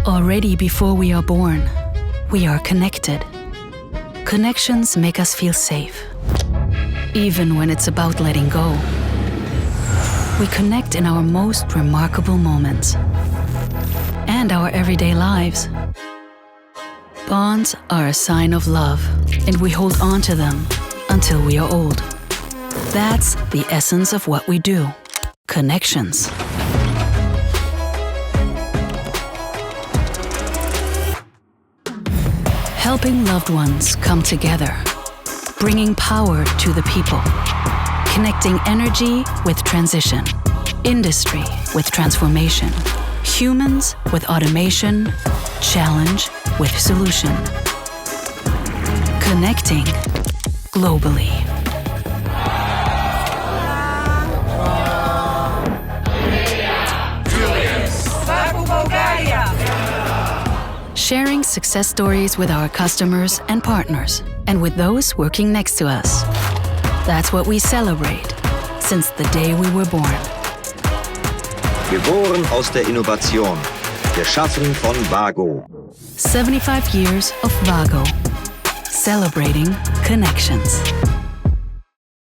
Already before we are born, we are connected. Connections make us feel safe, even when it's about letting go. We connect in our most remarkable moments and our everyday lives. Bonds are a sign of love, and we hold on to them until we are old. That's the essence of what we do. Connections. Helping loved ones come together, bringing power to the people, connecting energy with transition, industry with transformation, humans with automation, challenge with solution. Connecting globally. Sharing success stories with our customers and partners, and with those working next to us. That's what we celebrate since the day we were born. Geboren aus der Innovation. Geschaffen von Vago. 75 years of Vago. Celebrating connections.